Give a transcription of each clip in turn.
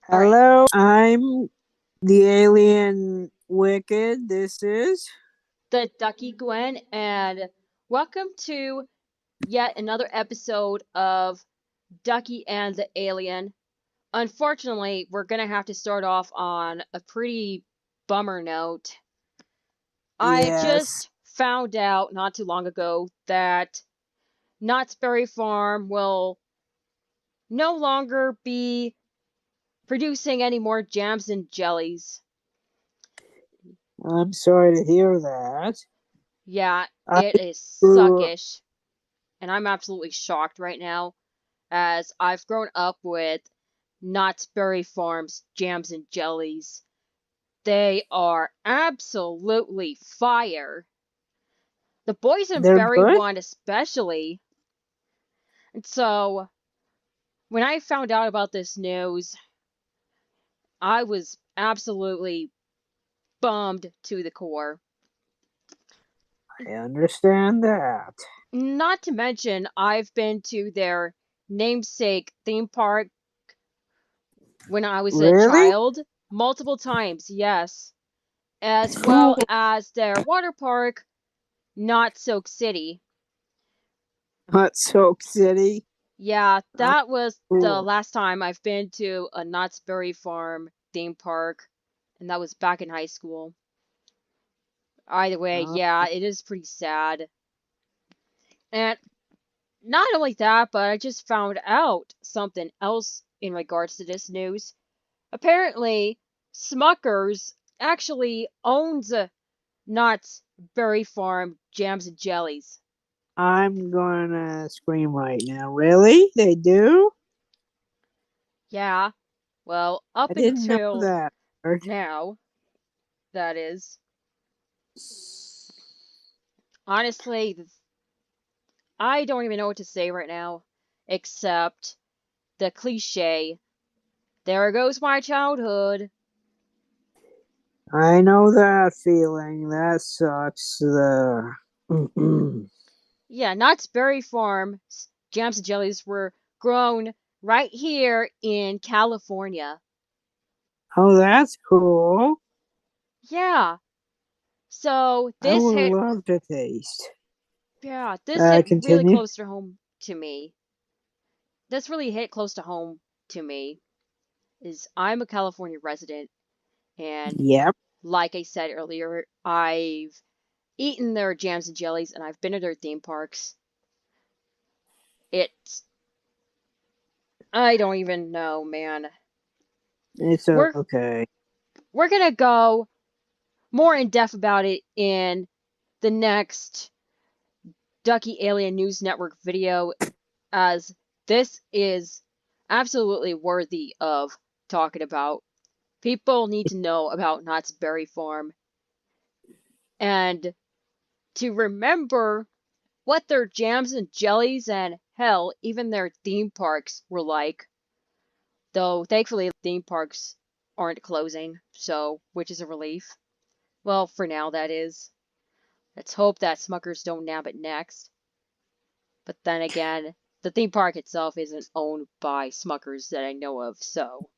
All right. Hello, I'm the alien Wicked. This is. The Ducky Gwen, and welcome to yet another episode of Ducky and the Alien. Unfortunately, we're gonna have to start off on a pretty bummer note. I Yes. just found out not too long ago that Knott's Berry Farm will no longer be producing any more jams and jellies. I'm sorry to hear that. Yeah, I it is grew. suckish, and I'm absolutely shocked right now as I've grown up with Knott's Berry Farm's jams and jellies. They are absolutely fire. The They're boysenberry good. one especially. And so when I found out about this news, I was absolutely bummed to the core. I understand that. Not to mention, I've been to their namesake theme park when I was a Really? child multiple times, yes, as Cool. well as their water park, Not Soak City. Hot Soak City. Yeah, Oh, that was the cool. last time I've been to a Knott's Berry Farm theme park, and that was back in high school. Either way, Uh, yeah, it is pretty sad. And not only that, but I just found out something else in regards to this news. Apparently, Smuckers actually owns Knott's Berry Farm jams and jellies. I'm gonna scream right now. Really? They do? Yeah, well, I up didn't know until that. now, that is. Honestly, I don't even know what to say right now, except the cliche, there goes my childhood. I know that feeling. That sucks. Yeah, Knott's Berry Farm's jams and jellies were grown right here in California. Oh, that's cool. Yeah, so I this would hit, love to taste. yeah, this hit really Continue. close to home to me. This really hit close to home to me, is I'm a California resident, and Yep. like I said earlier, I've eaten their jams and jellies, and I've been to their theme parks. It's I don't even know, man. It's We're okay. we're gonna go more in depth about it in the next Ducky Alien News Network video, as this is absolutely worthy of talking about. People need to know about Knott's Berry Farm and to remember what their jams and jellies and hell, even their theme parks were like. Though thankfully theme parks aren't closing, so which is a relief. Well, for now that is. Let's hope that Smuckers don't nab it next. But then again, the theme park itself isn't owned by Smuckers that I know of, so.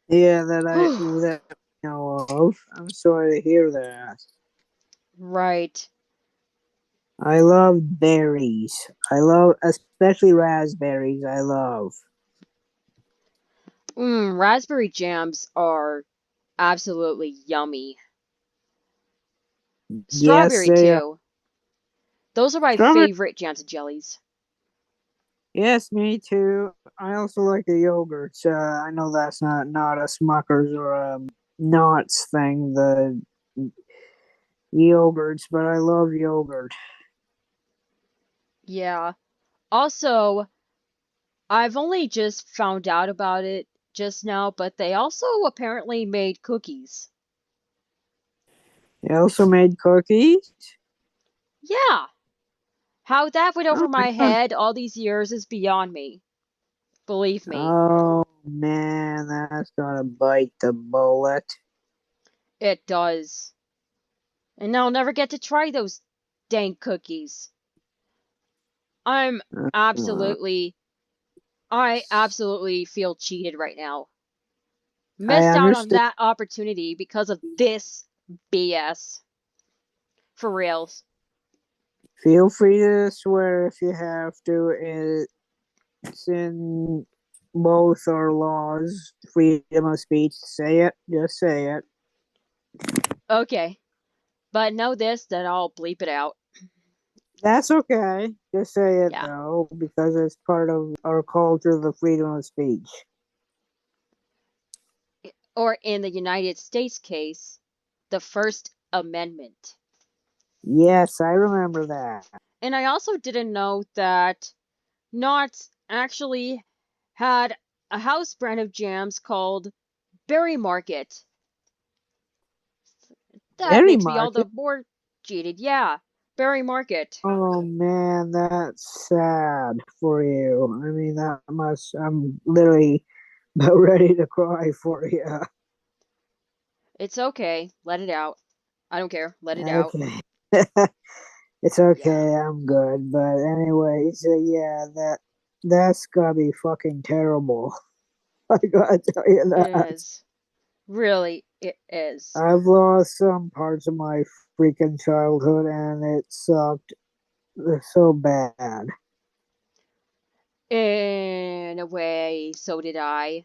Yeah, Whew. that I know of. I'm sorry to hear that. Right. I love berries. I love especially raspberries. I love. Raspberry jams are absolutely yummy. Yes, Strawberry they are. too. Those are my Strawberry. favorite jams and jellies. Yes, me too. I also like the yogurts. I know that's not a Smuckers or a Knott's thing. The yogurts, but I love yogurt. Yeah. Also, I've only just found out about it just now, but they also apparently made cookies. They also made cookies. Yeah. How that went over Oh my my god. head all these years is beyond me. Believe me, Oh man, that's gonna bite the bullet. it does. And I'll never get to try those dang cookies. I'm Uh, absolutely, I absolutely feel cheated right now. I Missed out on understand. that opportunity because of this BS. For reals. Feel free to swear if you have to. It's in both our laws. Freedom of speech. Say it. Just say it. Okay. But know this, that I'll bleep it out. That's okay. Just say it Yeah. though, because it's part of our culture, the freedom of speech. Or in the United States case, the First Amendment. Yes, I remember that. And I also didn't know that Knott actually had a house brand of jams called Berry Market. That Berry makes me all the market. more cheated. Yeah, Berry Market. Oh man, that's sad for you. I mean, that must. I'm literally about ready to cry for you. It's okay. Let it out. I don't care. Let it out. Okay. It's Yeah, okay. I'm good. But anyways, yeah, that's gotta be fucking terrible. I gotta tell you it that. is. Really, it is. I've lost some parts of my freaking childhood, and it sucked so bad. In a way, so did I.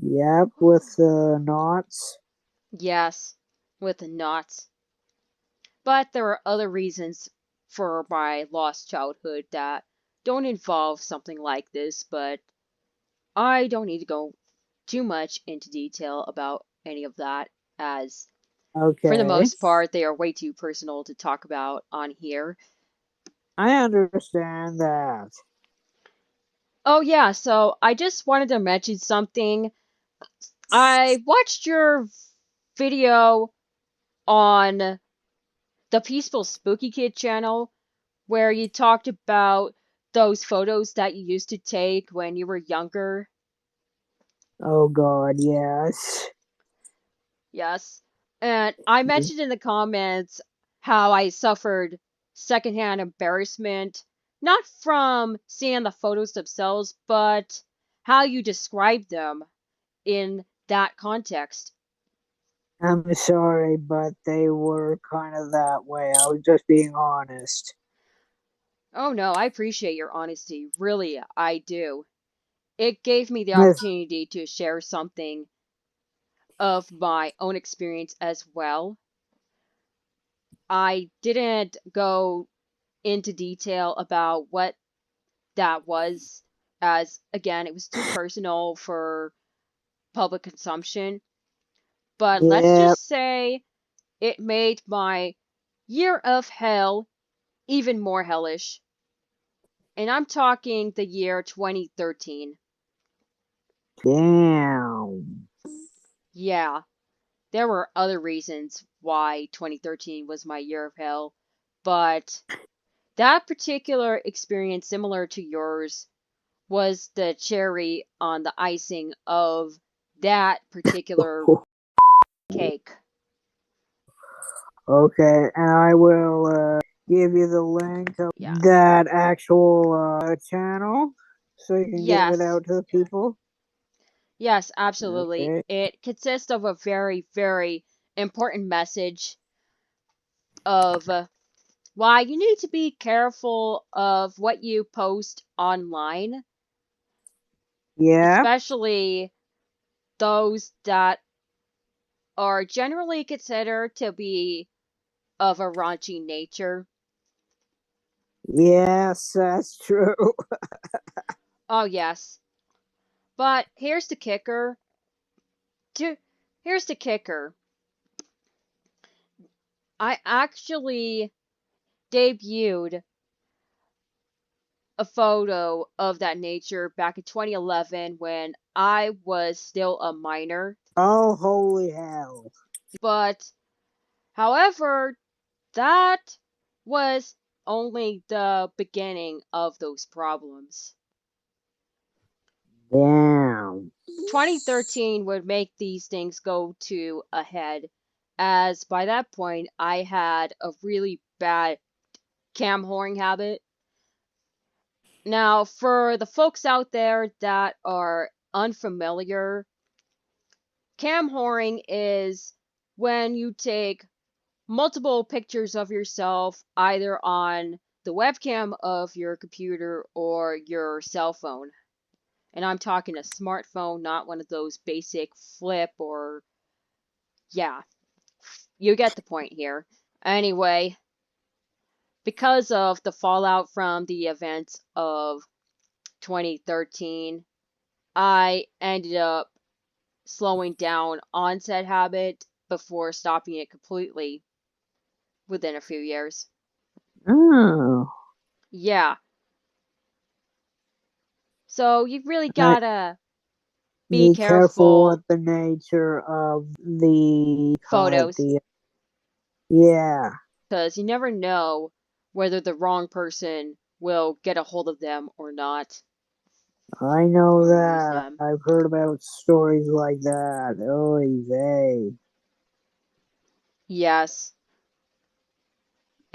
Yep, with the knots. Yes, with the knots. But there are other reasons for my lost childhood that don't involve something like this, but I don't need to go too much into detail about any of that, as for the Okay, most part, they are way too personal to talk about on here. I understand that. Oh, yeah, so I just wanted to mention something. I watched your video on the Peaceful Spooky Kid channel where you talked about those photos that you used to take when you were younger. Oh God, yes. Yes. And I mentioned in the comments how I suffered secondhand embarrassment, not from seeing the photos themselves, but how you described them in that context. I'm sorry, but they were kind of that way. I was just being honest. Oh no, I appreciate your honesty. Really, I do. It gave me the Yes. opportunity to share something of my own experience as well. I didn't go into detail about what that was, as again, it was too personal for public consumption. But let's Yep, just say it made my year of hell even more hellish. And I'm talking the year 2013. damn. Yeah, there were other reasons why 2013 was my year of hell, but that particular experience, similar to yours, was the cherry on the icing of that particular cake. Okay, and I will give you the link of Yeah. that actual channel so you can give it Yes. out to the people. Yes, absolutely. Okay. It consists of a very, very important message of why you need to be careful of what you post online, Yeah. especially those that are generally considered to be of a raunchy nature. Yes, that's true. Oh, yes. But To, here's the kicker. I actually debuted a photo of that nature back in 2011 when I was still a minor. Oh, holy hell. But, however, that was only the beginning of those problems. Damn. 2013 would make these things go to a head, as by that point I had a really bad cam whoring habit. Now, for the folks out there that are unfamiliar Cam whoring is when you take multiple pictures of yourself either on the webcam of your computer or your cell phone. And I'm talking a smartphone, not one of those basic flip or, yeah, you get the point here. Anyway, because of the fallout from the events of 2013, I ended up slowing down on said habit before stopping it completely within a few years. Oh. Yeah. So you really I, gotta be be careful with careful. the nature of the, call it Photos, the, yeah, because you never know whether the wrong person will get a hold of them or not, I know or use that. them. I've heard about stories like that. Oy vey. Yes.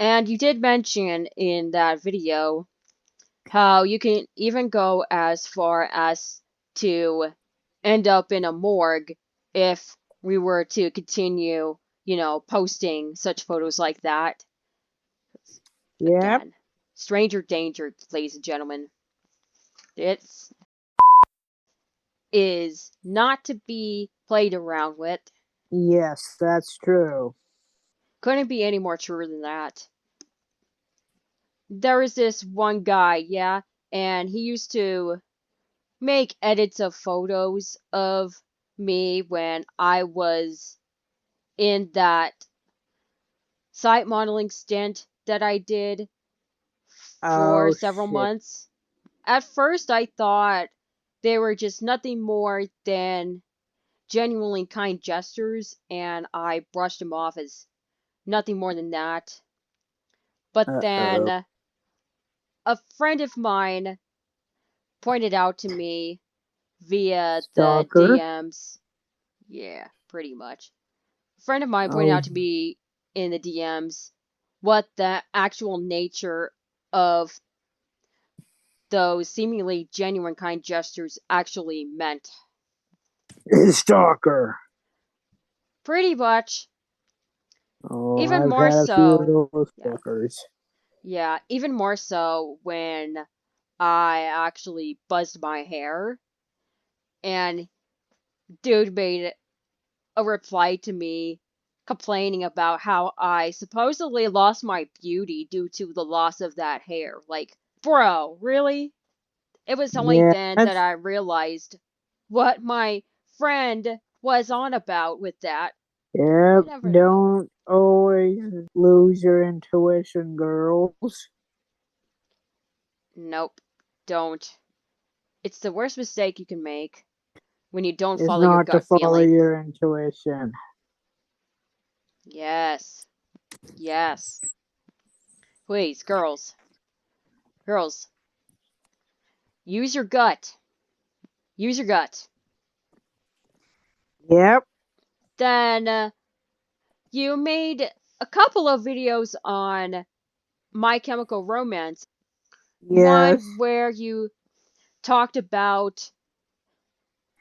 And you did mention in that video how you can even go as far as to end up in a morgue if we were to continue, posting such photos like that. Yep, Again, stranger danger, ladies and gentlemen. It is not to be played around with. yes, that's true. Couldn't be any more true than that. There was this one guy, yeah, and he used to make edits of photos of me when I was in that site modeling stint that I did for Oh, several shit. months. At first, I thought they were just nothing more than genuinely kind gestures, and I brushed them off as nothing more than that. But Uh-oh. then a friend of mine pointed out to me via the Stalker? DMs. Yeah, pretty much. A friend of mine pointed Oh, out to me in the DMs what the actual nature of those seemingly genuine kind gestures actually meant. stalker. Pretty much. Oh, Even I've more had a few so. of those Yeah. stalkers. Yeah, even more so when I actually buzzed my hair and dude made a reply to me complaining about how I supposedly lost my beauty due to the loss of that hair. Like, bro, really? It was only Yeah, then that that's, I realized what my friend was on about with that. yep, You never know. don't always lose your intuition, girls. Nope, don't. It's the worst mistake you can make when you don't Is follow your not to gut follow feeling. your intuition. Yes, yes. Please, girls, use your gut. Use your gut. Yep, Then you made a couple of videos on My Chemical Romance. yes. One where you talked about,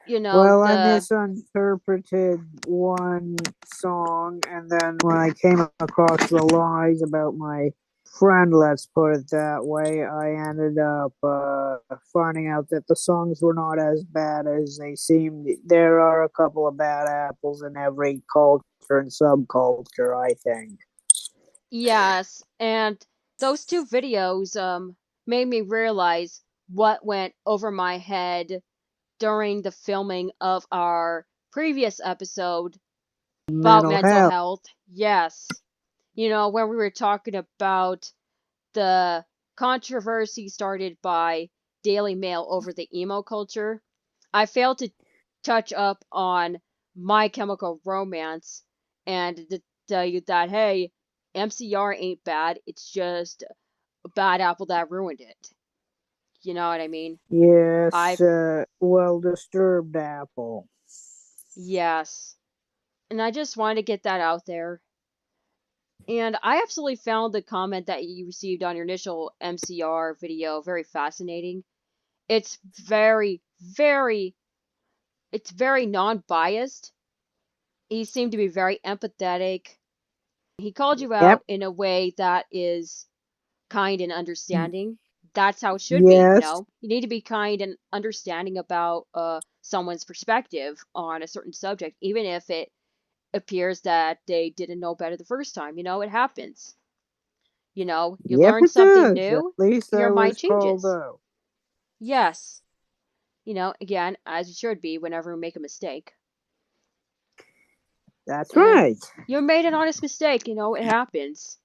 Well, I the. misinterpreted one song, and then when I came across the lies about my friend, let's put it that way, I ended up finding out that the songs were not as bad as they seemed. There are a couple of bad apples in every culture and subculture, I think. Yes, and those two videos made me realize what went over my head during the filming of our previous episode about Mental mental health. health. Yes. When we were talking about the controversy started by Daily Mail over the emo culture, I failed to touch up on My Chemical Romance and to tell you that, hey, MCR ain't bad, it's just a bad apple that ruined it. You know what I mean? Yes, I've, well, disturbed apple. yes. And I just wanted to get that out there. And I absolutely found the comment that you received on your initial MCR video very fascinating. It's very, very, it's very non-biased. He seemed to be very empathetic. He called you Yep. out in a way that is kind and understanding. That's how it should be, you Yes. know? You need to be kind and understanding about someone's perspective on a certain subject, even if it appears that they didn't know better the first time. You know, it happens. You know, you Yep, learn it something does. At new, least I your mind was called changes. out. Yes. You know, again, as it should be whenever we make a mistake. That's And right. you made an honest mistake, you know, it happens.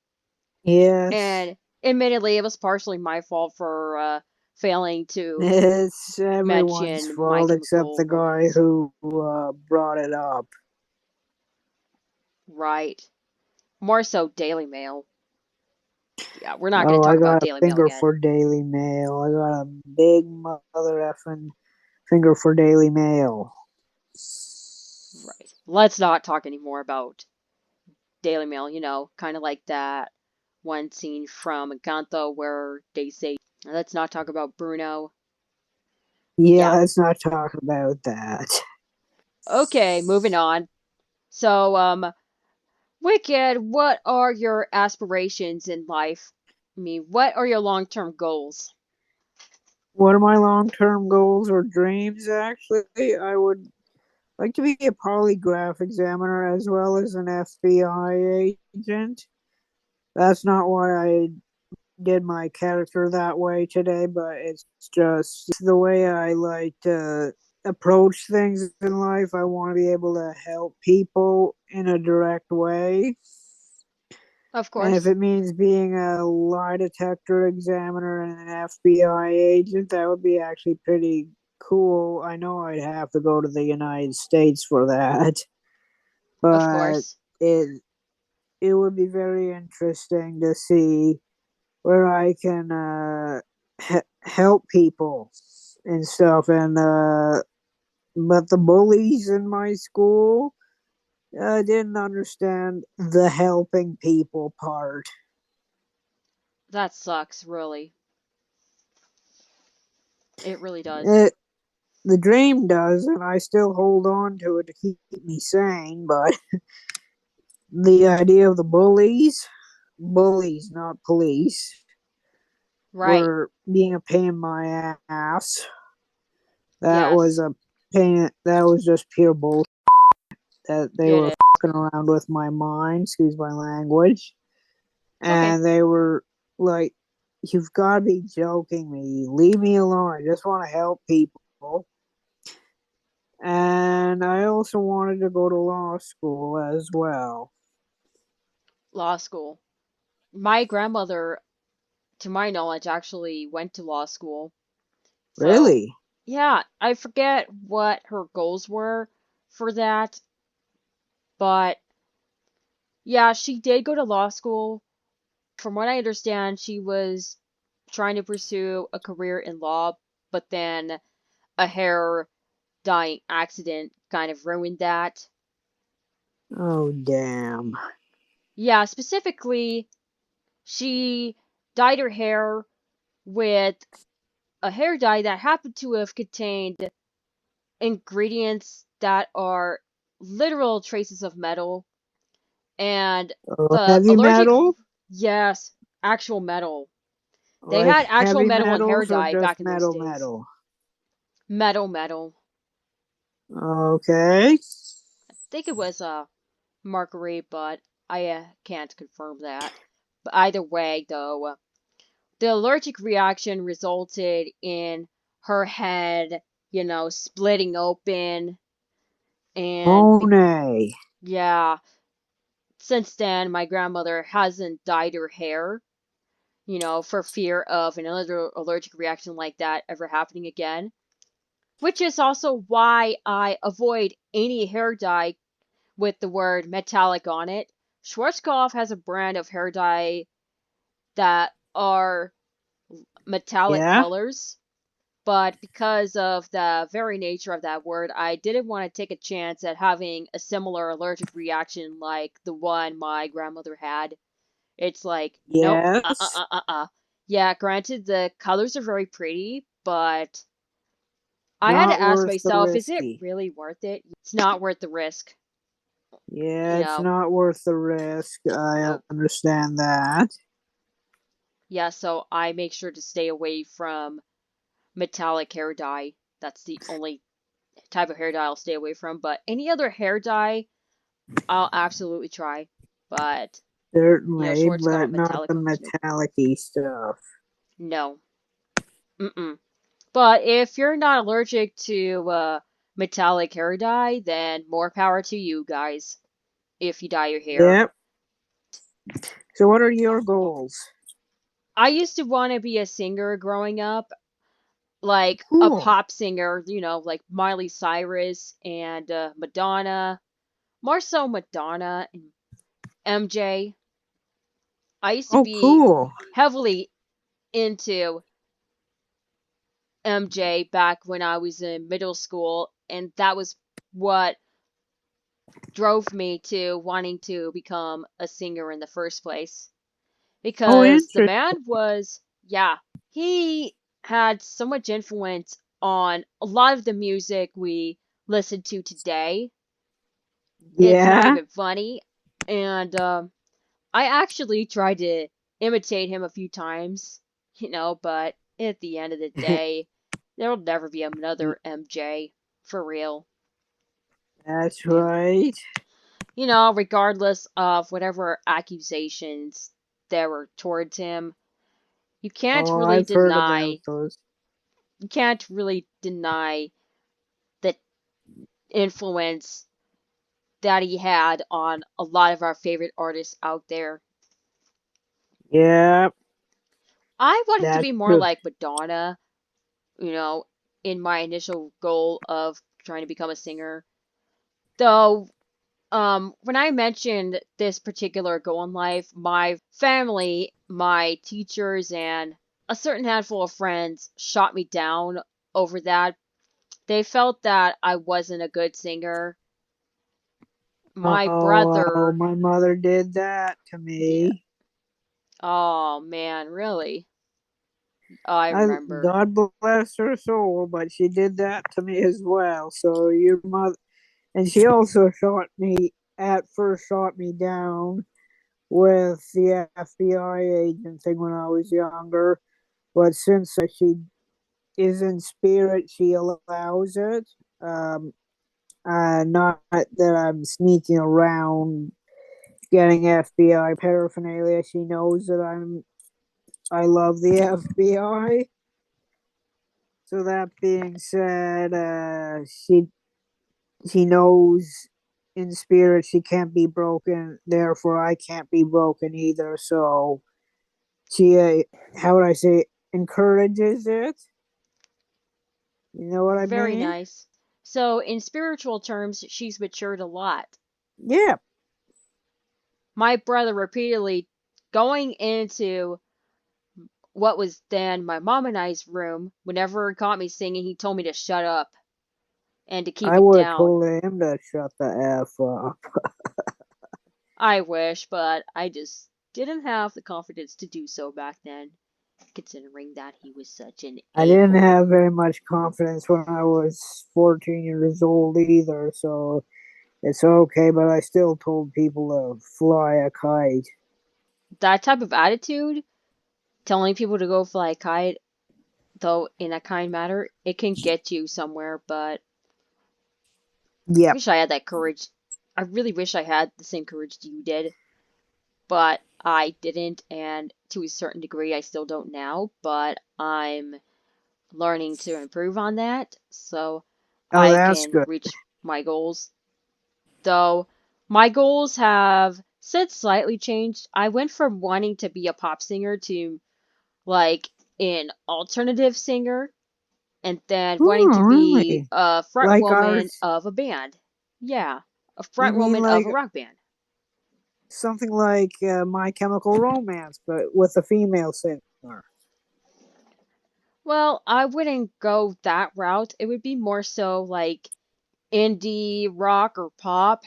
Yes. And admittedly, it was partially my fault for failing to It's everyone's mention My fault except Chemical the guy Romance. who brought it up. Right. More so Daily Mail. Yeah, we're not going Oh, to I talk about got a Daily Mail finger again. for Daily Mail. I got a big mother effing finger for Daily Mail. Right. Let's not talk anymore about Daily Mail, you know, kind of like that one scene from Encanto where they say, let's not talk about Bruno. Yeah, Yeah. let's not talk about that. Okay, moving on. So, Wicked, what are your aspirations in life? I mean, what are your long-term goals? What are my long term goals or dreams, actually? I would like to be a polygraph examiner as well as an FBI agent. That's not why I did my character that way today, but it's just the way I like to approach things in life. I want to be able to help people in a direct way. Of And if course. it means being a lie detector examiner and an FBI agent, that would be actually pretty cool. I know I'd have to go to the United States for that, Of but course. it would be very interesting to see where I can help people and stuff. And but the bullies in my school didn't understand the helping people part. That sucks, really. It really does. It, the dream does, and I still hold on to it to keep me sane. But the idea of the bullies, not police, Right. were being a pain in my ass. That was Yes. a pain. That was just pure bullshit. That they It were is. fucking around with my mind. Excuse my language. It's okay. And they were like, "You've got to be joking me. Leave me alone. I just want to help people." And I also wanted to go to law school as well. Law school. My grandmother, to my knowledge, actually went to law school. So, Really? yeah, I forget what her goals were for that, but yeah, she did go to law school. From what I understand, she was trying to pursue a career in law, but then a hair dyeing accident kind of ruined that. Oh, damn. Yeah, specifically, she dyed her hair with a hair dye that happened to have contained ingredients that are literal traces of metal, and the Heavy allergic, metal? yes, actual metal. They Like had actual heavy metal in hair metals or dye just back in those metal days. metal? Metal. Okay. I think it was mercury, but I can't confirm that. But either way, though, the allergic reaction resulted in her head, you know, splitting open, and Oh, nay. yeah, since then my grandmother hasn't dyed her hair, you know, for fear of another allergic reaction like that ever happening again. Which is also why I avoid any hair dye with the word metallic on it. Schwarzkopf has a brand of hair dye that are metallic Yeah? colors, but because of the very nature of that word, I didn't want to take a chance at having a similar allergic reaction like the one my grandmother had. It's like, nope, Yes. Yeah, granted, the colors are very pretty, but I had to Not ask worth the myself, is it risky. really worth it? It's not worth the risk. Yeah, You it's know, not worth the risk. I nope. understand that. Yeah, so I make sure to stay away from metallic hair dye. That's the only type of hair dye I'll stay away from. But any other hair dye, I'll absolutely try. But, Certainly, shorts cut but on not the metallic ones, nope. metallic-y stuff. No. Mm-mm. But if you're not allergic to metallic hair dye, then more power to you guys if you dye your hair. Yep. So, what are your goals? I used to want to be a singer growing up, like a Cool. pop singer, like Miley Cyrus and Madonna, more so Madonna and MJ. I used to Oh, be cool. heavily into MJ back when I was in middle school, and that was what drove me to wanting to become a singer in the first place. Oh, Because the interesting. man was, yeah, he had so much influence on a lot of the music we listen to today. It's not Yeah. even funny. And I actually tried to imitate him a few times, but at the end of the day, there'll never be another MJ for real. That's right. Regardless of whatever accusations there were towards him, you can't Oh, really I've heard about deny those. you can't really deny the influence that he had on a lot of our favorite artists out there. Yeah, I wanted to that's be more true. like Madonna, you know, in my initial goal of trying to become a singer. Though, when I mentioned this particular goal in life, my family, my teachers, and a certain handful of friends shot me down over that. They felt that I wasn't a good singer. My Oh, brother, my mother did that to yeah. me. Oh man, really? I I remember. God bless her soul, but she did that to me as well. So your mother, and she also shot me at first shot me down with the FBI agent thing when I was younger. But since she is in spirit, she allows it. Um, not that I'm sneaking around getting FBI paraphernalia. She knows that I love the FBI. So that being said, she knows in spirit she can't be broken. Therefore, I can't be broken either. So she, how would I say, encourages it. You know what I Very mean? nice. So, in spiritual terms, she's matured a lot. Yeah, My brother repeatedly going into what was then my mom and I's room, whenever he caught me singing, he told me to shut up and to keep I it would have down. told him to shut the F up. I wish, but I just didn't have the confidence to do so back then, considering that he was such an I a didn't hole. have very much confidence when I was 14 years old either, so it's okay, but I still told people to fly a kite. That type of attitude, telling people to go fly a kite, though in a kind manner, it can get you somewhere, but I Yep. wish I had that courage. I really wish I had the same courage you did, but I didn't, and to a certain degree, I still don't now, but I'm learning to improve on that so Oh, I that's can good. reach my goals. Though my goals have since slightly changed. I went from wanting to be a pop singer to like an alternative singer and then wanting Oh, to be really? a front Like woman ours? of a band. Yeah, a You front mean woman of like a rock band. something like My Chemical Romance, but with a female singer? Well, I wouldn't go that route. It would be more so like indie rock or pop.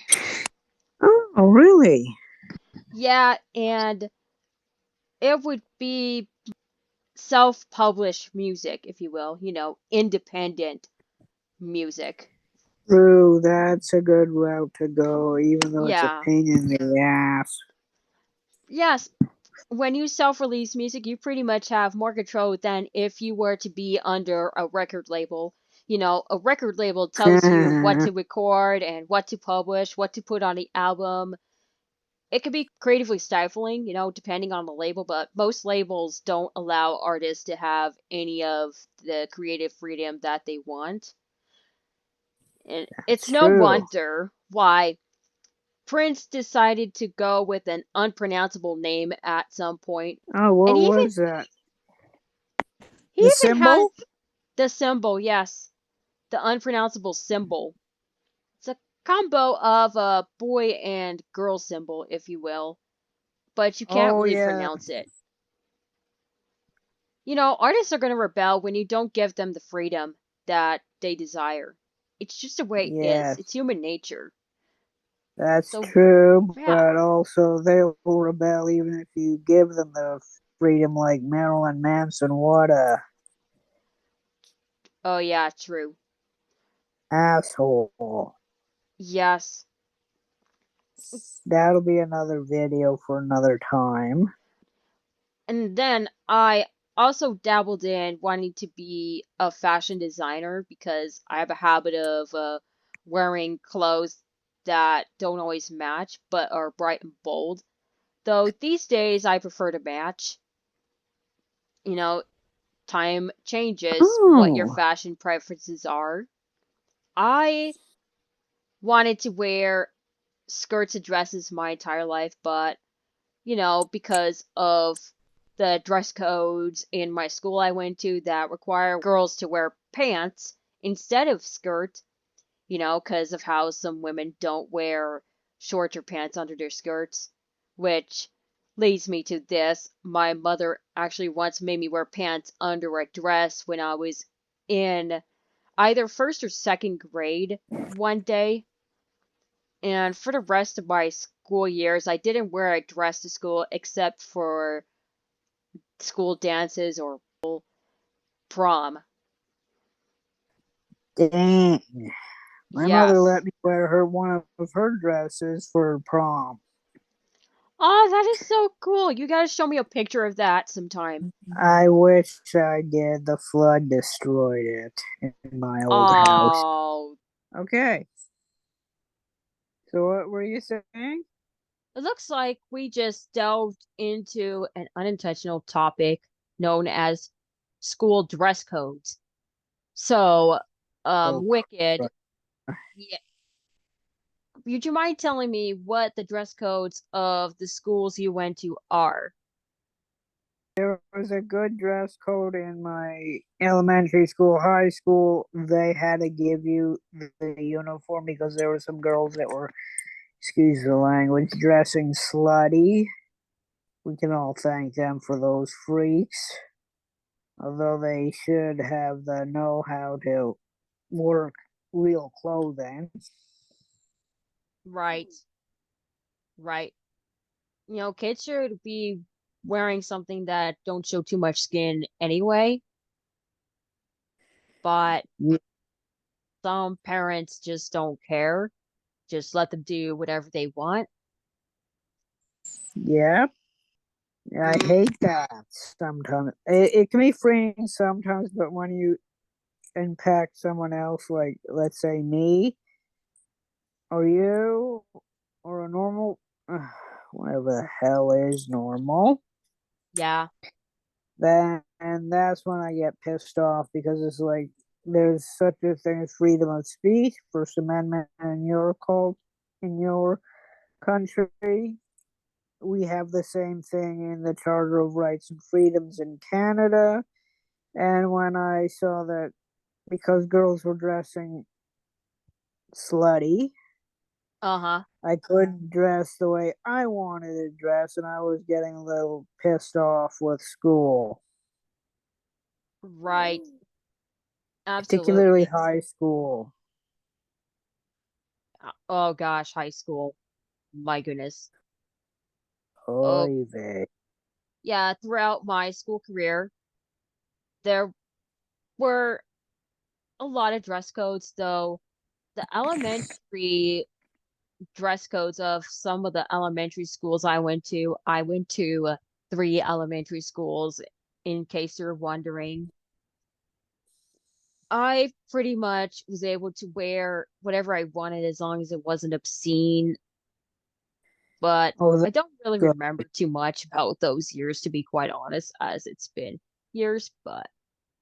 Oh, really? Yeah, and it would be self-published music, if you will, independent music. True, that's a good route to go, even though it's a Yeah. pain in the ass. Yes, when you self-release music, you pretty much have more control than if you were to be under a record label. A record label tells you what to record and what to publish, what to put on the album. It could be creatively stifling, depending on the label, but most labels don't allow artists to have any of the creative freedom that they want. And it's That's no true. wonder why Prince decided to go with an unpronounceable name at some point. Oh, And what he even was that? he The even has symbol? the symbol, yes, the unpronounceable symbol. It's a combo of a boy and girl symbol, if you will, but you can't Oh, really yeah. pronounce it. Artists are going to rebel when you don't give them the freedom that they desire. It's just the way it is. It's Yes, human nature. that's So, true, yeah. but also they will rebel even if you give them the freedom, like Marilyn Manson. What a Oh, yeah, true. asshole. Yes. That'll be another video for another time. And then I also dabbled in wanting to be a fashion designer because I have a habit of wearing clothes that don't always match but are bright and bold. Though these days I prefer to match. You know, time changes what your Oh, fashion preferences are. I wanted to wear skirts and dresses my entire life, but because of the dress codes in my school I went to that require girls to wear pants instead of skirt, because of how some women don't wear shorts or pants under their skirts, which leads me to this. My mother actually once made me wear pants under a dress when I was in either first or second grade one day. And for the rest of my school years, I didn't wear a dress to school except for school dances or prom. dang. My mother Yes. let me wear her one of her dresses for prom. Oh, that is so cool. You gotta show me a picture of that sometime. I wish I did. The flood destroyed it in my old house. Oh, Okay, so what were you saying? it looks like we just delved into an unintentional topic known as school dress codes. So, Oh, Wicked, crap. yeah, would you mind telling me what the dress codes of the schools you went to are? There was a good dress code in my elementary school, high school. They had to give you the uniform because there were some girls that were, excuse the language, dressing slutty. We can all thank them for those freaks, although they should have the know how to work real clothing. Right, right. Kids should be wearing something that don't show too much skin anyway, but some parents just don't care. Just let them do whatever they want. Yeah, I Mm, hate that sometimes. It can be freeing sometimes, but when you impact someone else, like let's say me or you or a normal, whatever the hell is normal, yeah. then and that's when I get pissed off because it's like there's such a thing as freedom of speech, First Amendment in your cult, in your country. We have the same thing in the Charter of Rights and Freedoms in Canada. And when I saw that because girls were dressing slutty, Uh-huh. I couldn't dress the way I wanted to dress, and I was getting a little pissed off with school, Right. particularly Absolutely. high school. Oh gosh, high school. My goodness. Oh, Oy vey. yeah, throughout my school career, there were a lot of dress codes, though the elementary dress codes of some of the elementary schools I went to 3 elementary schools, in case you're wondering. I pretty much was able to wear whatever I wanted as long as it wasn't obscene, but Oh, I that's don't really good. remember too much about those years, to be quite honest, as it's been years. But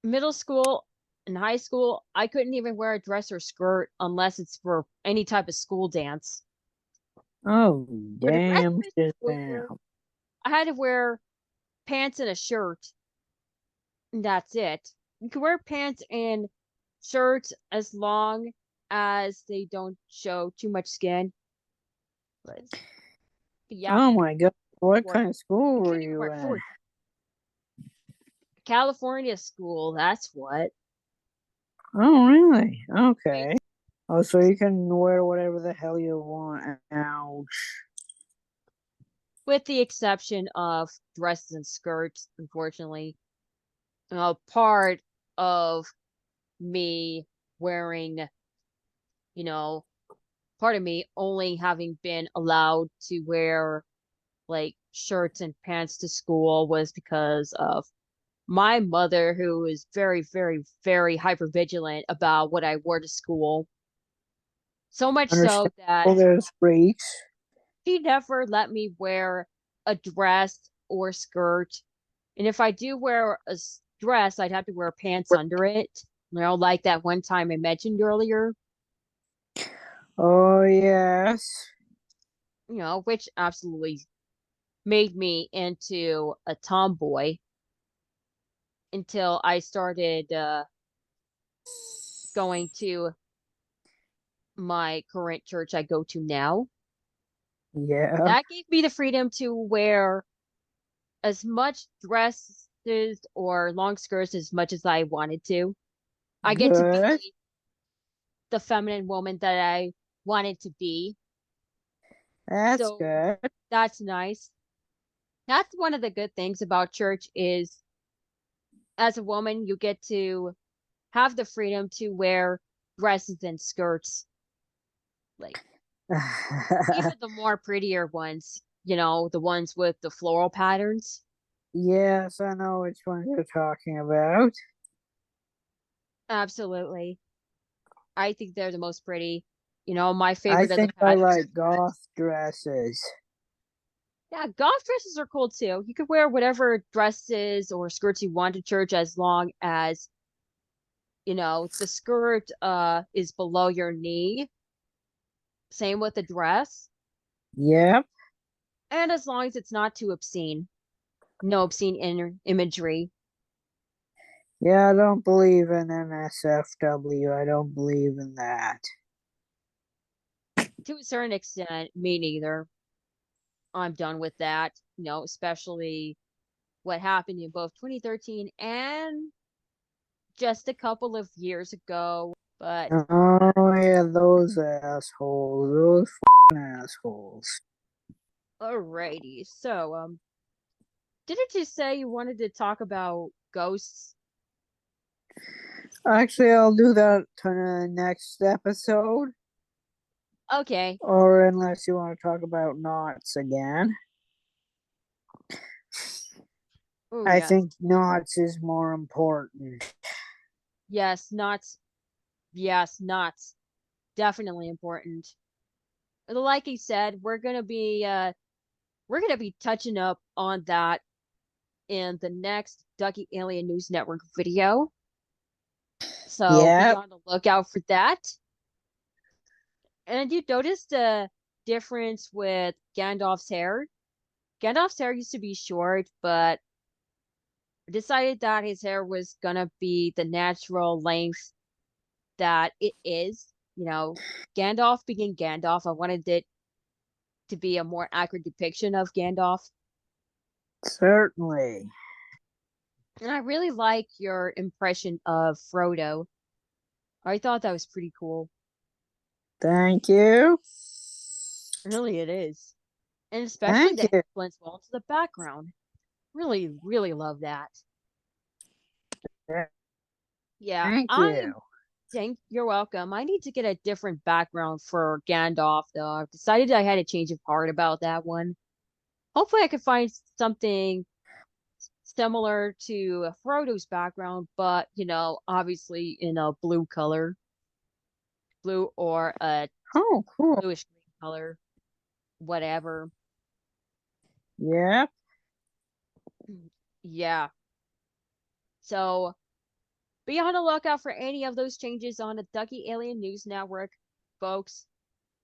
middle school and high school, I couldn't even wear a dress or skirt unless it's for any type of school dance. Oh, For the rest damn, of the shit, school year, damn. I had to wear pants and a shirt, and that's it. You can wear pants and shirts as long as they don't show too much skin. But yeah, Oh my God. What what? kind of school You were can't even you wear in? shorts. California school, that's what. Oh, really? Wait, Okay. Oh, so you can wear whatever the hell you want. Ouch. with the exception of dresses and skirts, unfortunately. Part of me wearing, you know, part of me only having been allowed to wear like shirts and pants to school was because of my mother, who is very, very, very hyper vigilant about what I wore to school. So much so Understand? that Oh, there's freaks. she never let me wear a dress or skirt. And if I do wear a dress, I'd have to wear pants under it. Like that one time I mentioned earlier, Oh, yes. which absolutely made me into a tomboy until I started going to my current church I go to now. Yeah. That gave me the freedom to wear as much dresses or long skirts as much as I wanted to. I get to Good. be the feminine woman that I wanted to be. That's So good. that's nice. That's one of the good things about church is as a woman you get to have the freedom to wear dresses and skirts. Like even the more prettier ones, the ones with the floral patterns. Yes, I know which one you're talking about. Absolutely. I think they're the most pretty. My I favorite of the think I patterns. like goth dresses. Yeah, goth dresses are cool too. You could wear whatever dresses or skirts you want to church as long as, the skirt is below your knee. Same with the dress. Yep. And as long as it's not too obscene. No obscene imagery. Yeah, I don't believe in NSFW. I don't believe in that. To a certain extent, me neither. I'm done with that, especially what happened in both 2013 and just a couple of years ago. But Oh yeah, those assholes. Those assholes. alrighty. So, didn't you say you wanted to talk about ghosts? Actually, I'll do that to the next episode. Okay. Or unless you want to talk about knots again. Oh, I yes. think knots is more important. Yes, knots. Yes, knots. Definitely important. Like I said, we're gonna be touching up on that in the next Ducky Alien News Network video. So be Yep. on the lookout for that. And you noticed the difference with Gandalf's hair? Gandalf's hair used to be short, but decided that his hair was gonna be the natural length that it is. Gandalf being Gandalf. I wanted it to be a more accurate depiction of Gandalf. Certainly. And I really like your impression of Frodo. I thought that was pretty cool. Thank you. Really, it is. And especially Thank the hair you. blends well to the background. Really, really love that. Yeah, Thank I'm you. You're welcome. I need to get a different background for Gandalf, though. I've decided I had a change of heart about that one. Hopefully, I can find something similar to Frodo's background, but obviously in a blue color, blue or a Oh, cool. bluish green color, whatever. Yeah. Yeah. So be on the lookout for any of those changes on the Ducky Alien News Network, folks,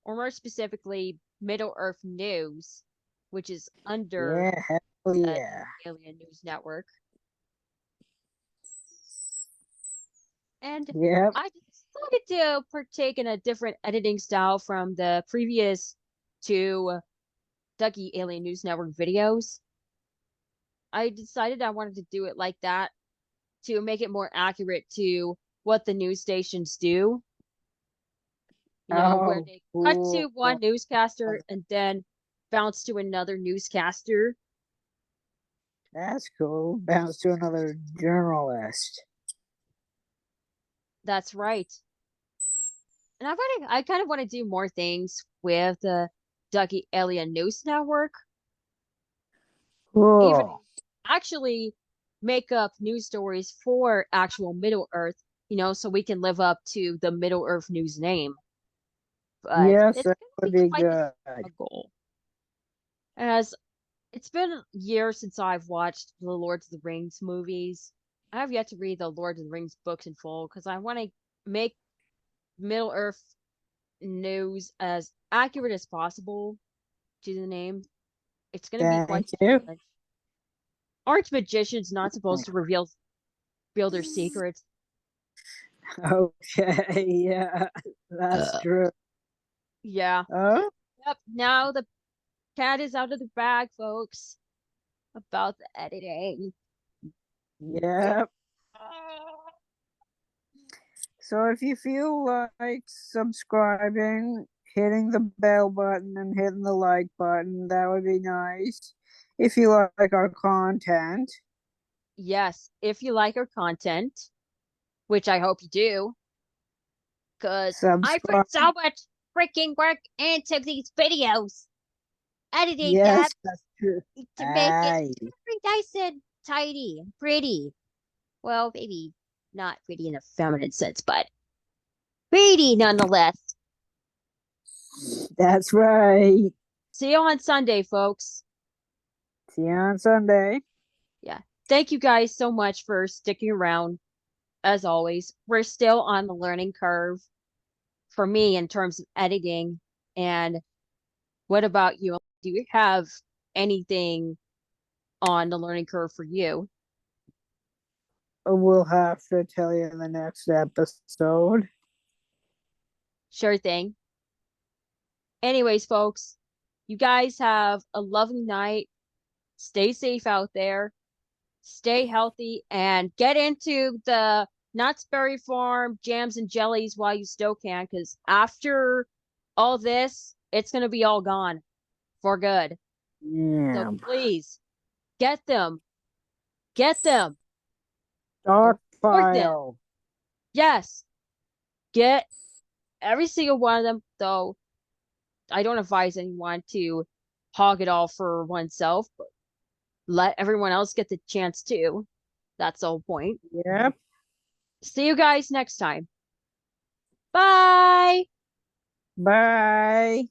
or more specifically, Middle Earth News, which is under Yeah. Hell the yeah. Alien News Network. And Yep. I decided to partake in a different editing style from the previous two Ducky Alien News Network videos. I decided I wanted to do it like that to make it more accurate to what the news stations do. Where Oh, they cut to cool. one newscaster and then bounce to another newscaster. That's cool. Bounce to another journalist. That's right. And I kind of want to do more things with the Ducky Alien News Network. Even Cool. actually make up news stories for actual Middle Earth, so we can live up to the Middle Earth news name. But Yes, it's that going to would be be quite the good. struggle. As it's been years since I've watched the Lord of the Rings movies. I have yet to read the Lord of the Rings books in full because I want to make Middle Earth news as accurate as possible to the name. It's going to be quite Thank the you. challenge. Aren't magicians not supposed to reveal their secrets? Okay, yeah, that's Uh, true. yeah. Oh, Yep. Now the cat is out of the bag, folks, about the editing. yeah. So if you feel like subscribing, hitting the bell button and hitting the like button, that would be nice. If you like our content, Yes, if you like our content, which I hope you do, because I put subscribe. so much freaking work into these videos, editing them Yes, that's true. to make it Aye. very nice and tidy and pretty. Well, maybe not pretty in a feminine sense, but pretty nonetheless. That's right. See you on Sunday, folks. See you on Sunday. Yeah. Thank you guys so much for sticking around. As always, we're still on the learning curve for me in terms of editing. And what about you? Do you have anything on the learning curve for you? We'll have to tell you in the next episode. Sure thing. Anyways, folks, you guys have a lovely night. Stay safe out there. Stay healthy and get into the Knott's Berry Farm jams and jellies while you still can, because after all this, it's going to be all gone for good. So Yeah. please get them. Get them. Afford them. Stockpile. Yes. Get every single one of them, though I don't advise anyone to hog it all for oneself, but let everyone else get the chance too. That's the whole point. Yep. See you guys next time. Bye. Bye.